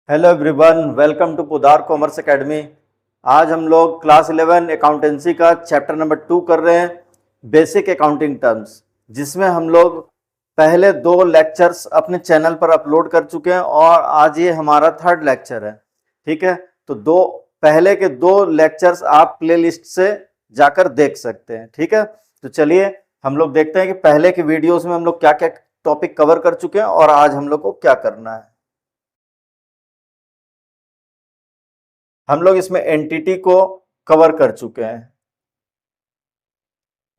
Hello everyone, welcome to Podar commerce academy. आज हम लोग क्लास 11 अकाउंटेंसी का चैप्टर नंबर 2 कर रहे हैं, बेसिक अकाउंटिंग टर्म्स, जिसमें हम लोग पहले 2 लेक्चर्स अपने चैनल पर अपलोड कर चुके हैं और आज ये हमारा 3rd लेक्चर है। ठीक है, तो पहले के 2 लेक्चर्स आप प्लेलिस्ट से जाकर देख सकते हैं। ठीक है, तो चलिए हम लोग देखते हैं कि पहले के वीडियोस में हम लोग क्या क्या टॉपिक कवर कर चुके हैं और आज हम लोग को क्या करना है। हम लोग इसमें एंटिटी को कवर कर चुके हैं,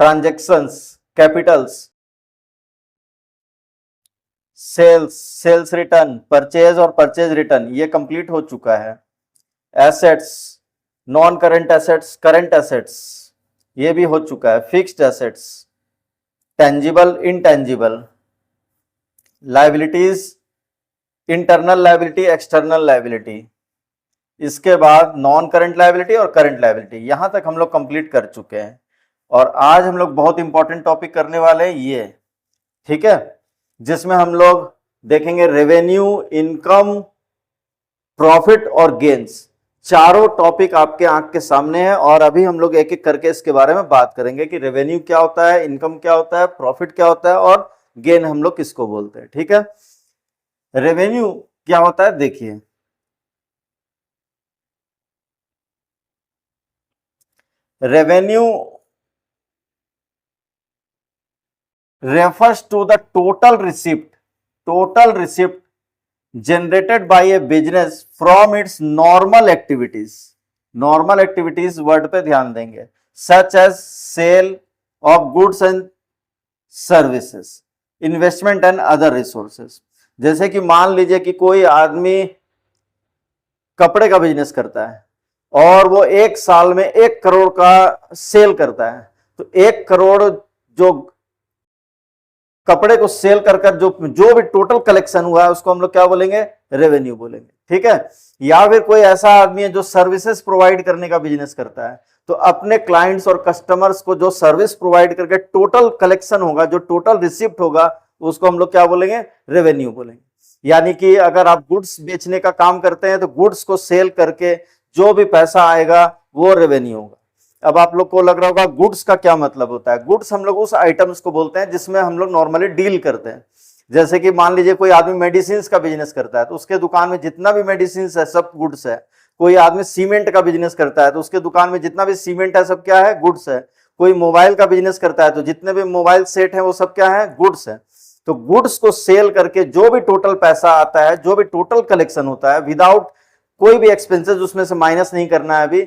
transactions, capitals, sales return, purchase और परचेज रिटर्न ये कंप्लीट हो चुका है। Assets, non current assets, current assets ये भी हो चुका है। Fixed assets, tangible, intangible, liabilities, internal liability, external liability, इसके बाद नॉन करंट लायबिलिटी और करंट लायबिलिटी, यहां तक हम लोग कंप्लीट कर चुके हैं। और आज हम लोग बहुत इंपॉर्टेंट टॉपिक करने वाले हैं ये, ठीक है, जिसमें हम लोग देखेंगे रेवेन्यू, इनकम, प्रॉफिट और गेन्स। चारों टॉपिक आपके आंख के सामने है और अभी हम लोग एक एक करके इसके बारे में बात करेंगे कि रेवेन्यू क्या होता है, इनकम क्या होता है, प्रॉफिट क्या होता है और गेन हम लोग किसको बोलते हैं। ठीक है, रेवेन्यू क्या होता है देखिए, revenue refers to the total receipt generated by a business from its normal activities word पे ध्यान देंगे, such as sale of goods and services, investment and other resources। जैसे कि मान लीजिए कि कोई आदमी कपड़े का बिजनेस करता है और वो 1 साल में 1 करोड़ का सेल करता है, तो 1 करोड़ जो कपड़े को सेल कर जो भी टोटल कलेक्शन हुआ है उसको हम लोग क्या बोलेंगे, रेवेन्यू बोलेंगे। ठीक है, या फिर कोई ऐसा आदमी है जो सर्विसेज प्रोवाइड करने का बिजनेस करता है, तो अपने क्लाइंट्स और कस्टमर्स को जो सर्विस प्रोवाइड करके टोटल कलेक्शन होगा, जो टोटल रिसिप्ट होगा, उसको हम लोग क्या बोलेंगे, रेवेन्यू बोलेंगे। यानी कि अगर आप गुड्स बेचने का काम करते हैं तो गुड्स को सेल करके जो भी पैसा आएगा वो रेवेन्यू होगा। अब आप लोग को लग रहा होगा गुड्स का क्या मतलब होता है। गुड्स हम लोग उस आइटम्स को बोलते हैं जिसमें हम लोग नॉर्मली डील करते हैं। जैसे कि मान लीजिए कोई आदमी मेडिसिन का बिजनेस करता है तो उसके दुकान में जितना भी मेडिसिन है सब गुड्स है। कोई आदमी सीमेंट का बिजनेस करता है तो उसके दुकान में जितना भी सीमेंट है सब क्या है, गुड्स है। कोई मोबाइल का बिजनेस करता है तो जितने भी मोबाइल सेट है वो सब क्या है, गुड्स है। तो गुड्स को सेल करके जो भी टोटल पैसा आता है, जो भी टोटल कलेक्शन होता है, विदाउट कोई भी एक्सपेंसेस उसमें से माइनस नहीं करना है, अभी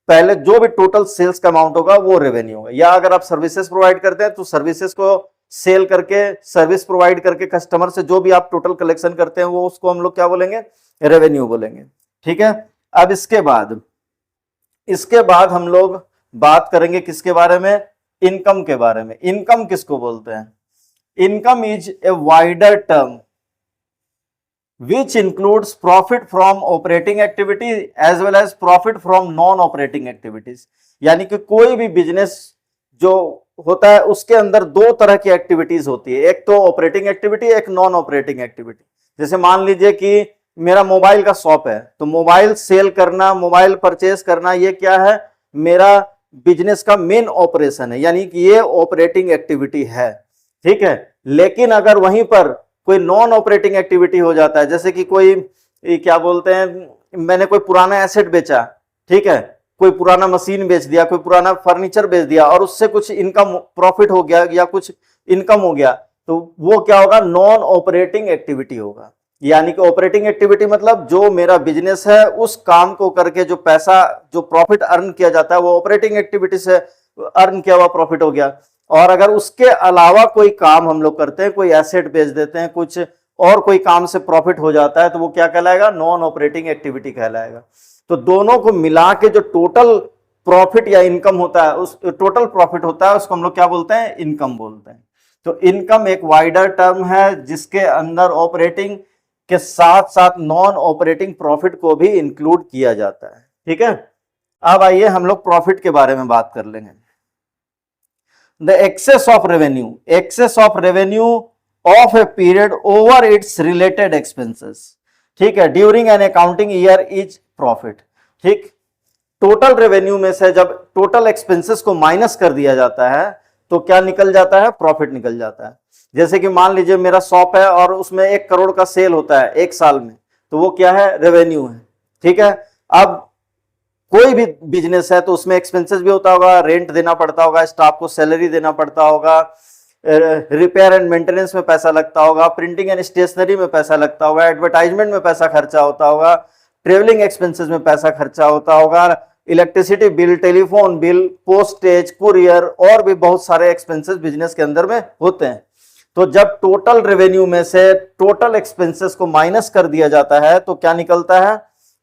पहले जो भी टोटल सेल्स का अमाउंट होगा वो रेवेन्यू होगा। या अगर आप सर्विसेज प्रोवाइड करते हैं तो सर्विसेज को सेल करके, सर्विस प्रोवाइड करके कस्टमर से जो भी आप टोटल कलेक्शन करते हैं वो उसको हम लोग क्या बोलेंगे, रेवेन्यू बोलेंगे। ठीक है, अब इसके बाद हम लोग बात करेंगे किसके बारे में, इनकम के बारे में। इनकम किसको बोलते हैं, income is a wider term which includes profit from operating activity as well as profit from non operating activities। यानी कि कोई भी बिजनेस जो होता है उसके अंदर 2 तरह की एक्टिविटीज होती है, एक तो ऑपरेटिंग एक्टिविटी, एक नॉन ऑपरेटिंग एक्टिविटी। जैसे मान लीजिए कि मेरा मोबाइल का शॉप है तो मोबाइल सेल करना, मोबाइल परचेज करना, ये क्या है, मेरा बिजनेस का मेन ऑपरेशन है, यानी कि ये ऑपरेटिंग एक्टिविटी है। ठीक है, लेकिन अगर वहीं पर कोई नॉन ऑपरेटिंग एक्टिविटी हो जाता है, जैसे कि कोई क्या बोलते हैं, मैंने कोई पुराना एसेट बेचा, ठीक है, कोई पुराना मशीन बेच दिया, कोई पुराना फर्नीचर बेच दिया और उससे कुछ इनकम प्रॉफिट हो गया या कुछ इनकम हो गया, तो वो क्या होगा, नॉन ऑपरेटिंग एक्टिविटी होगा। यानी कि ऑपरेटिंग एक्टिविटी मतलब जो मेरा बिजनेस है उस काम को करके जो पैसा, जो प्रॉफिट अर्न किया जाता है वो ऑपरेटिंग एक्टिविटी से अर्न किया हुआ प्रॉफिट हो गया। और अगर उसके अलावा कोई काम हम लोग करते हैं, कोई एसेट बेच देते हैं, कुछ और कोई काम से प्रॉफिट हो जाता है, तो वो क्या कहलाएगा, नॉन ऑपरेटिंग एक्टिविटी कहलाएगा। तो दोनों को मिला के जो टोटल प्रॉफिट या इनकम होता है, उस टोटल प्रॉफिट होता है उसको हम लोग क्या बोलते हैं, इनकम बोलते हैं। तो इनकम एक वाइडर टर्म है जिसके अंदर ऑपरेटिंग के साथ साथ नॉन ऑपरेटिंग प्रॉफिट को भी इंक्लूड किया जाता है। ठीक है, अब आइए हम लोग प्रॉफिट के बारे में बात कर लेंगे। The excess of revenue of a period over its related expenses। ठीक है, during an accounting year is profit. ठीक, टोटल रेवेन्यू में से जब टोटल एक्सपेंसेस को माइनस कर दिया जाता है तो क्या निकल जाता है? प्रॉफिट निकल जाता है। जैसे कि मान लीजिए मेरा शॉप है और उसमें 1 करोड़ का सेल होता है एक साल में, तो वो क्या है? रेवेन्यू है। ठीक है, अब कोई भी बिजनेस है तो उसमें एक्सपेंसेस भी होता होगा, रेंट देना पड़ता होगा, स्टाफ को सैलरी देना पड़ता होगा, रिपेयर एंड मेंटेनेंस में पैसा लगता होगा, प्रिंटिंग एंड स्टेशनरी में पैसा लगता होगा, एडवर्टाइजमेंट में पैसा खर्चा होता होगा, ट्रेवलिंग एक्सपेंसेस में पैसा खर्चा होता होगा, electricity bill, telephone bill, postage, courier और भी बहुत सारे एक्सपेंसेस बिजनेस के अंदर में होते हैं। तो जब टोटल रेवेन्यू में से टोटल एक्सपेंसेस को माइनस कर दिया जाता है तो क्या निकलता है?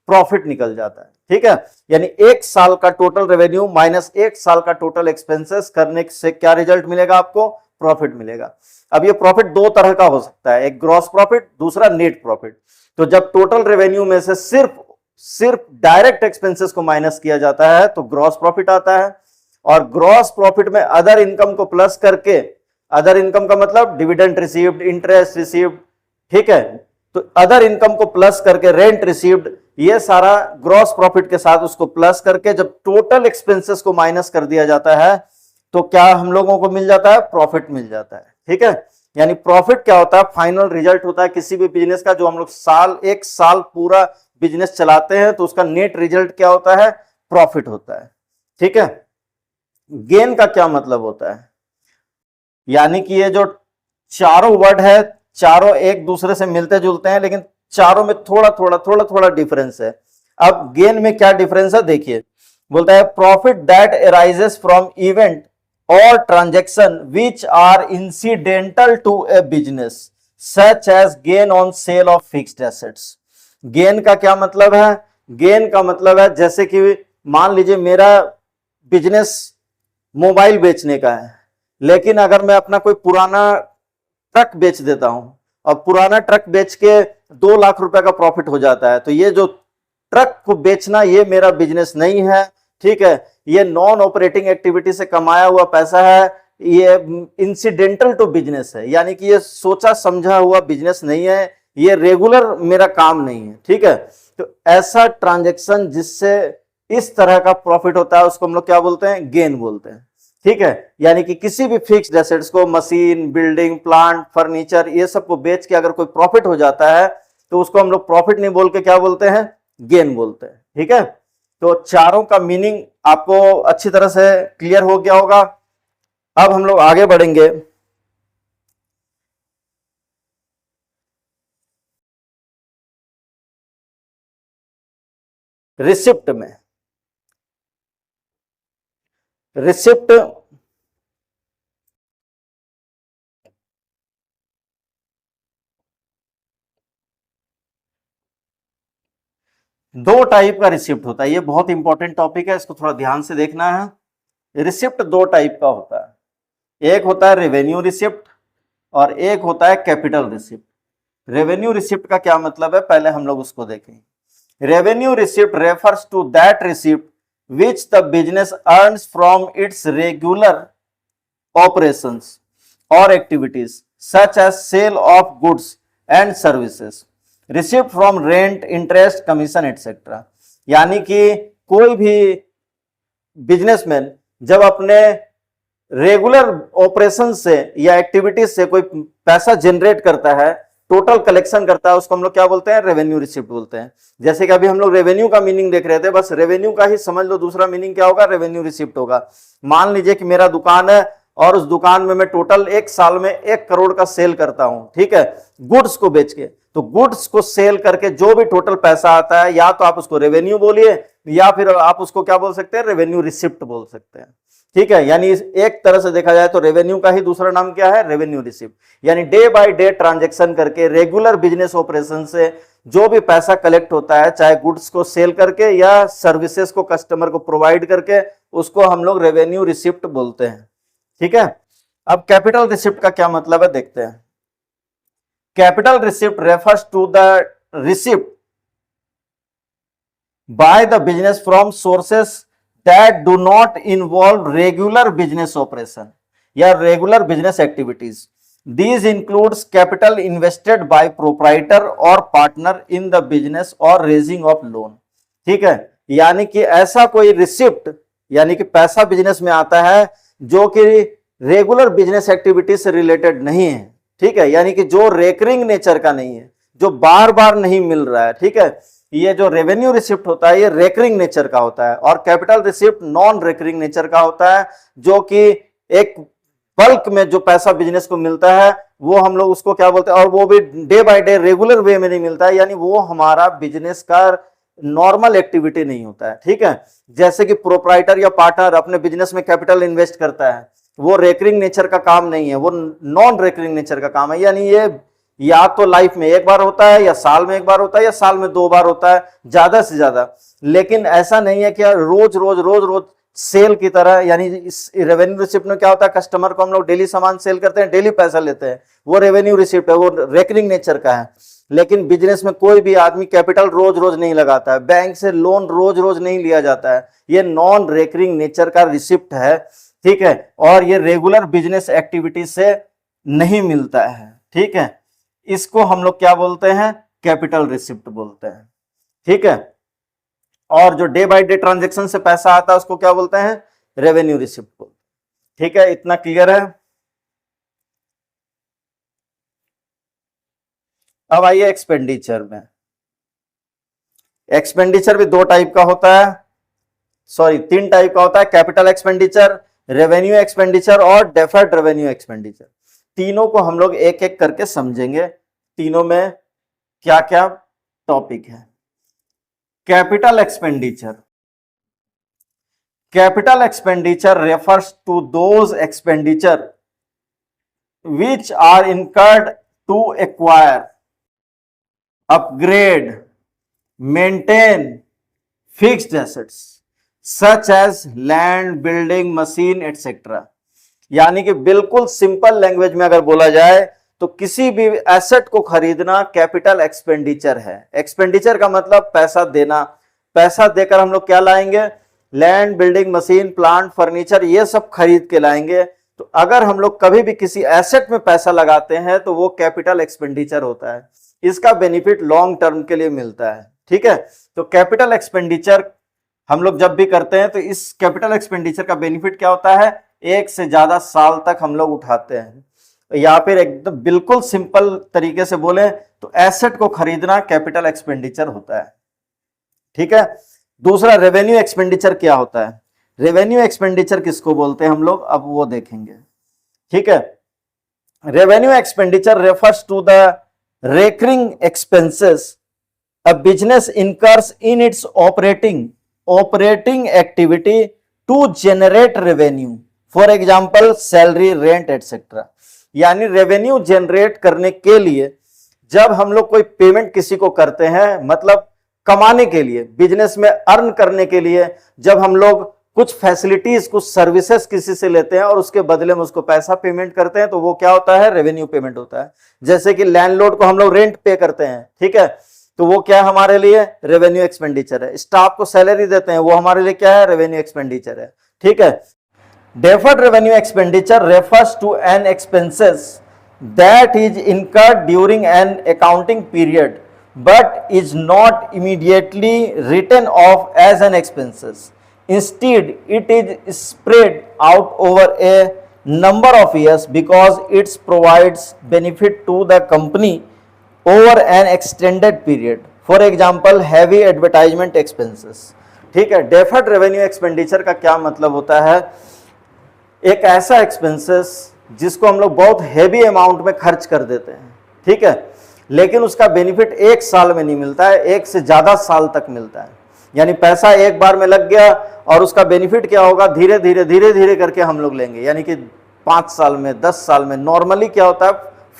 प्रॉफिट निकल जाता है। ठीक है, यानी 1 साल का टोटल रेवेन्यू माइनस 1 साल का टोटल एक्सपेंसेस करने से क्या रिजल्ट मिलेगा? आपको प्रॉफिट मिलेगा। अब ये प्रॉफिट 2 तरह का हो सकता है, एक ग्रॉस प्रॉफिट, दूसरा नेट प्रॉफिट। तो जब टोटल रेवेन्यू में से सिर्फ डायरेक्ट एक्सपेंसेस को माइनस किया जाता है तो ग्रॉस प्रॉफिट आता है, और ग्रॉस प्रॉफिट में अदर इनकम को प्लस करके, अदर इनकम का मतलब डिविडेंड रिसीव्ड, इंटरेस्ट रिसीव्ड, ठीक है, तो अदर इनकम को प्लस करके रेंट रिसीव्ड, ये सारा ग्रॉस प्रॉफिट के साथ उसको प्लस करके जब टोटल एक्सपेंसेस को माइनस कर दिया जाता है तो क्या हम लोगों को मिल जाता है? प्रॉफिट मिल जाता है। ठीक है, यानी प्रॉफिट क्या होता है? फाइनल रिजल्ट होता है किसी भी बिजनेस का। जो हम लोग 1 साल पूरा बिजनेस चलाते हैं तो उसका नेट रिजल्ट क्या होता है? प्रॉफिट होता है। ठीक है, गेन का क्या मतलब होता है? यानी कि ये जो चारों वर्ड है, चारों एक दूसरे से मिलते जुलते हैं लेकिन चारों में थोड़ा डिफरेंस है। अब गेन में क्या डिफरेंस है देखिए, बोलता है profit that arises from event और transaction which are incidental to a business such as gain on sale of fixed assets. Gain का क्या मतलब है? गेन का मतलब है जैसे कि मान लीजिए मेरा बिजनेस मोबाइल बेचने का है, लेकिन अगर मैं अपना कोई पुराना ट्रक बेच देता हूं और पुराना ट्रक बेच के 2 लाख रुपए का प्रॉफिट हो जाता है, तो ये जो ट्रक को बेचना ये मेरा बिजनेस नहीं है। ठीक है, ये नॉन ऑपरेटिंग एक्टिविटी से कमाया हुआ पैसा है, ये इंसिडेंटल टू बिजनेस है, यानी कि ये सोचा समझा हुआ बिजनेस नहीं है, ये रेगुलर मेरा काम नहीं है। ठीक है, तो ऐसा ट्रांजैक्शन जिससे इस तरह का प्रॉफिट होता है उसको हम लोग क्या बोलते हैं? गेन बोलते हैं। ठीक है, यानी कि किसी भी फिक्स्ड एसेट्स को, मशीन, बिल्डिंग, प्लांट, फर्नीचर, ये सब को बेच के अगर कोई प्रॉफिट हो जाता है तो उसको हम लोग प्रॉफिट नहीं बोल के क्या बोलते हैं? गेन बोलते हैं। ठीक है, तो चारों का मीनिंग आपको अच्छी तरह से क्लियर हो गया होगा। अब हम लोग आगे बढ़ेंगे। रिसिप्ट में, रिसिप्ट दो टाइप का रिसिप्ट होता है। ये बहुत इंपॉर्टेंट टॉपिक है, इसको थोड़ा ध्यान से देखना है। रिसिप्ट 2 टाइप का होता है, एक होता है रेवेन्यू रिसिप्ट और एक होता है कैपिटल रिसिप्ट। रेवेन्यू रिसिप्ट का क्या मतलब है, पहले हम लोग उसको देखें। Revenue receipt refers to that receipt which the business earns from its regular operations or activities such as sale of goods and services, receipt from rent, interest, commission etc. यानी कि कोई भी बिजनेसमैन जब अपने रेगुलर ऑपरेशन से या activities से कोई पैसा जनरेट करता है, टोटल कलेक्शन करता है, उसको हम लोग क्या बोलते हैं? रेवेन्यू रिसिप्ट बोलते हैं। जैसे कि अभी हम लोग रेवेन्यू का मीनिंग देख रहे थे, बस रेवेन्यू का ही समझ लो, दूसरा मीनिंग क्या होगा? रेवेन्यू रिसिप्ट होगा। मान लीजिए कि मेरा दुकान है और उस दुकान में मैं टोटल 1 साल में 1 करोड़ का सेल करता हूं, ठीक है, गुड्स को बेच के। तो गुड्स को सेल करके जो भी टोटल पैसा आता है, या तो आप उसको रेवेन्यू बोलिए या फिर आप उसको क्या बोल सकते हैं? रेवेन्यू रिसिप्ट बोल सकते हैं। ठीक है, यानी एक तरह से देखा जाए तो रेवेन्यू का ही दूसरा नाम क्या है? Revenue receipt. यानी डे बाय डे ट्रांजैक्शन करके रेगुलर बिजनेस ऑपरेशन से जो भी पैसा कलेक्ट होता है, चाहे गुड्स को सेल करके या सर्विसेज को कस्टमर को प्रोवाइड करके, उसको हम लोग रेवेन्यू रिसिप्ट बोलते हैं। ठीक है, अब कैपिटल रिसिप्ट का क्या मतलब है देखते हैं। Capital receipt refers to the receipt by the business from sources that do not involve regular business operation या regular business activities. These includes capital invested by proprietor or partner in the business or raising of loan। ठीक है, यानी कि ऐसा कोई receipt यानी कि पैसा बिजनेस में आता है जो कि रेगुलर बिजनेस एक्टिविटी से रिलेटेड नहीं है। ठीक है, यानी कि जो रेकरिंग नेचर का नहीं है, जो बार बार नहीं मिल रहा है। ठीक है, ये जो रेवेन्यू रिसिप्ट होता है ये रेकरिंग नेचर का होता है, और capital receipt non recurring nature का होता है, जो कि एक बल्क में जो पैसा बिजनेस को मिलता है वो हम लोग उसको क्या बोलते हैं, और वो भी day by day regular way में नहीं मिलता है, यानी वो हमारा बिजनेस का नॉर्मल एक्टिविटी नहीं होता है। ठीक है, जैसे कि प्रोप्राइटर या पार्टनर अपने बिजनेस में कैपिटल इन्वेस्ट करता है, वो रेकरिंग नेचर का काम नहीं है, वो नॉन रेकरिंग नेचर का काम है, यानी ये या तो लाइफ में एक बार होता है, या साल में एक बार होता है, या साल में 2 बार होता है ज्यादा से ज्यादा। लेकिन ऐसा नहीं है कि रोज रोज रोज रोज सेल की तरह, यानी इस रेवेन्यू रिसिप्ट में क्या होता है, कस्टमर को हम लोग डेली सामान सेल करते हैं, डेली पैसा लेते हैं, वो रेवेन्यू रिसिप्ट है, वो रेकरिंग नेचर का है। लेकिन बिजनेस में कोई भी आदमी कैपिटल रोज रोज नहीं लगाता है, बैंक से लोन रोज रोज नहीं लिया जाता है, ये नॉन रेकरिंग नेचर का रिसिप्ट है। ठीक है, और ये रेगुलर बिजनेस एक्टिविटी से नहीं मिलता है। ठीक है, इसको हम लोग क्या बोलते हैं, कैपिटल रिसिप्ट बोलते हैं। ठीक है, और जो डे बाय डे ट्रांजैक्शन से पैसा आता है उसको क्या बोलते हैं, रेवेन्यू रिसिप्ट बोलते हैं। ठीक है, इतना क्लियर है। अब आइए एक्सपेंडिचर में। एक्सपेंडिचर भी 2 टाइप का होता है, सॉरी 3 टाइप का होता है, कैपिटल एक्सपेंडिचर, रेवेन्यू एक्सपेंडिचर और डेफर्ड रेवेन्यू एक्सपेंडिचर। तीनों को हम लोग एक एक करके समझेंगे, तीनों में क्या क्या टॉपिक है। Capital expenditure, capital expenditure refers to those expenditure which are incurred to acquire, upgrade, maintain fixed assets such as land, building, machine etc। यानी कि बिल्कुल सिंपल लैंग्वेज में अगर बोला जाए तो किसी भी एसेट को खरीदना कैपिटल एक्सपेंडिचर है। एक्सपेंडिचर का मतलब पैसा देना, पैसा देकर हम लोग क्या लाएंगे, land, building, machine, plant, furniture, ये सब खरीद के लाएंगे। तो अगर हम लोग कभी भी किसी एसेट में पैसा लगाते हैं तो वो कैपिटल एक्सपेंडिचर होता है, इसका बेनिफिट लॉन्ग टर्म के लिए मिलता है। ठीक है, तो कैपिटल एक्सपेंडिचर हम लोग जब भी करते हैं तो इस कैपिटल एक्सपेंडिचर का बेनिफिट क्या होता है, 1 से ज्यादा साल तक हम लोग उठाते हैं, या फिर एकदम बिल्कुल सिंपल तरीके से बोले तो एसेट को खरीदना कैपिटल एक्सपेंडिचर होता है। ठीक है, दूसरा रेवेन्यू एक्सपेंडिचर क्या होता है, रेवेन्यू एक्सपेंडिचर किसको बोलते हैं हम लोग अब वो देखेंगे। ठीक है, revenue expenditure refers to the recurring expenses a business incurs in its operating activity to generate revenue, for example salary, rent etcetera. यानी रेवेन्यू जनरेट करने के लिए जब हम लोग कोई पेमेंट किसी को करते हैं, मतलब कमाने के लिए, बिजनेस में अर्न करने के लिए, जब हम लोग कुछ फैसिलिटीज, कुछ सर्विसेज किसी से लेते हैं और उसके बदले में उसको पैसा पेमेंट करते हैं, तो वो क्या होता है, रेवेन्यू पेमेंट होता है। जैसे कि लैंडलॉर्ड को हम लोग रेंट पे करते हैं, ठीक है, तो वो क्या है हमारे लिए, रेवेन्यू एक्सपेंडिचर है। स्टाफ को सैलरी देते हैं, वो हमारे लिए क्या है, रेवेन्यू एक्सपेंडिचर है। ठीक है, deferred revenue expenditure refers to an expenses that is incurred during an accounting period but is not immediately written off as an expenses. Instead, it is spread out over a number of years because it provides benefit to the company over an extended period. For example, heavy advertisement expenses. ठीक है, deferred revenue expenditure का क्या मतलब होता है, एक ऐसा expenses जिसको हम लोग बहुत हेवी अमाउंट में खर्च कर देते हैं। ठीक है, लेकिन उसका बेनिफिट 1 साल में नहीं मिलता है, 1 से ज्यादा साल तक मिलता है। यानी पैसा एक बार में लग गया और उसका बेनिफिट क्या होगा, धीरे धीरे करके हम लोग लेंगे, यानी कि 5 साल में, 10 साल में, नॉर्मली क्या होता है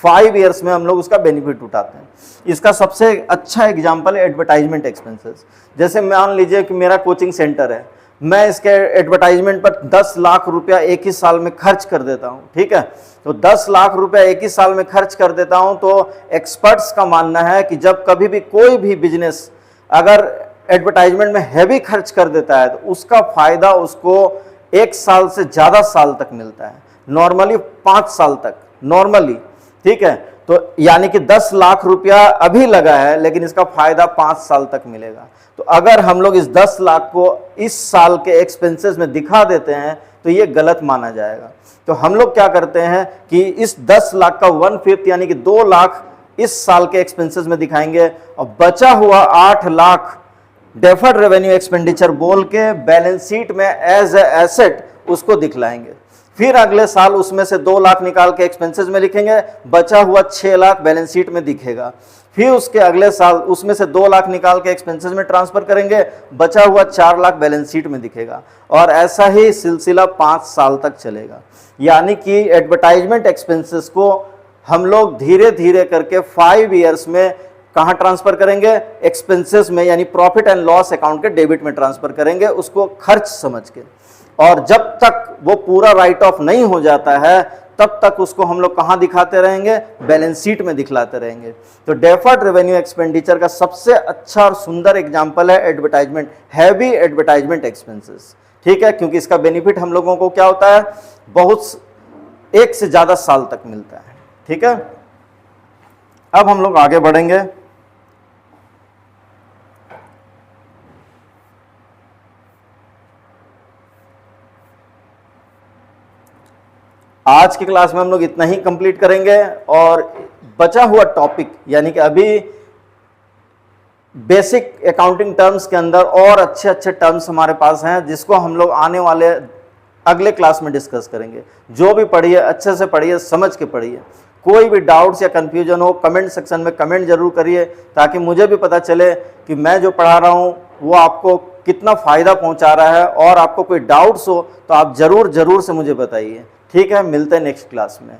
5 ईयर्स में हम लोग उसका बेनिफिट उठाते हैं। इसका सबसे अच्छा एग्जाम्पल है एडवर्टाइजमेंट एक्सपेंसेस। जैसे मान लीजिए कि मेरा कोचिंग सेंटर है, मैं इसके एडवर्टाइजमेंट पर 10 लाख रुपया एक ही साल में खर्च कर देता हूं। ठीक है, तो 10 लाख रुपया एक ही साल में खर्च कर देता हूं, तो एक्सपर्ट्स का मानना है कि जब कभी भी कोई भी बिजनेस अगर एडवर्टाइजमेंट में हैवी खर्च कर देता है तो उसका फायदा उसको 1 साल से ज्यादा साल तक मिलता है, नॉर्मली 5 साल तक नॉर्मली। ठीक है, तो यानी कि 10 लाख रुपया अभी लगा है, लेकिन इसका फायदा 5 साल तक मिलेगा। तो अगर हम लोग इस 10 लाख को इस साल के एक्सपेंसेस में दिखा देते हैं तो ये गलत माना जाएगा। तो हम लोग क्या करते हैं कि इस 10 लाख का 1/5 यानी कि 2 लाख इस साल के एक्सपेंसेस में दिखाएंगे और बचा हुआ 8 लाख डेफर्ड रेवेन्यू एक्सपेंडिचर बोल के बैलेंस शीट में एज ए एसेट उसको दिखलाएंगे। फिर अगले साल उसमें से 2 लाख निकाल के एक्सपेंसेस में लिखेंगे, बचा हुआ 6 लाख बैलेंस शीट में दिखेगा। फिर उसके अगले साल उसमें से 2 लाख निकाल के एक्सपेंसेस में ट्रांसफर करेंगे, बचा हुआ 4 लाख बैलेंस शीट में दिखेगा। और ऐसा ही सिलसिला 5 साल तक चलेगा। यानी कि एडवर्टाइजमेंट एक्सपेंसेस को हम लोग धीरे धीरे करके 5 ईयर्स में कहां ट्रांसफर करेंगे, एक्सपेंसेस में, यानी प्रॉफिट एंड लॉस अकाउंट के डेबिट में ट्रांसफर करेंगे, उसको खर्च समझ के। और जब तक वो पूरा राइट ऑफ नहीं हो जाता है तब तक उसको हम लोग कहां दिखाते रहेंगे, बैलेंस शीट में दिखलाते रहेंगे। तो डेफर्ड रेवेन्यू एक्सपेंडिचर का सबसे अच्छा और सुंदर एग्जांपल है एडवर्टाइजमेंट, हैवी एडवर्टाइजमेंट एक्सपेंसेस। ठीक है, क्योंकि इसका बेनिफिट हम लोगों को क्या होता है, बहुत 1 से ज्यादा साल तक मिलता है। ठीक है, अब हम लोग आगे बढ़ेंगे। आज की क्लास में हम लोग इतना ही कंप्लीट करेंगे और बचा हुआ टॉपिक यानी कि अभी बेसिक अकाउंटिंग टर्म्स के अंदर और अच्छे अच्छे टर्म्स हमारे पास हैं जिसको हम लोग आने वाले अगले क्लास में डिस्कस करेंगे। जो भी पढ़िए अच्छे से पढ़िए, समझ के पढ़िए। कोई भी डाउट्स या कंफ्यूजन हो कमेंट सेक्शन में कमेंट जरूर करिए, ताकि मुझे भी पता चले कि मैं जो पढ़ा रहा हूँ वो आपको कितना फ़ायदा पहुँचा रहा है। और आपको कोई डाउट्स हो तो आप ज़रूर से मुझे बताइए। ठीक है, मिलते हैं नेक्स्ट क्लास में।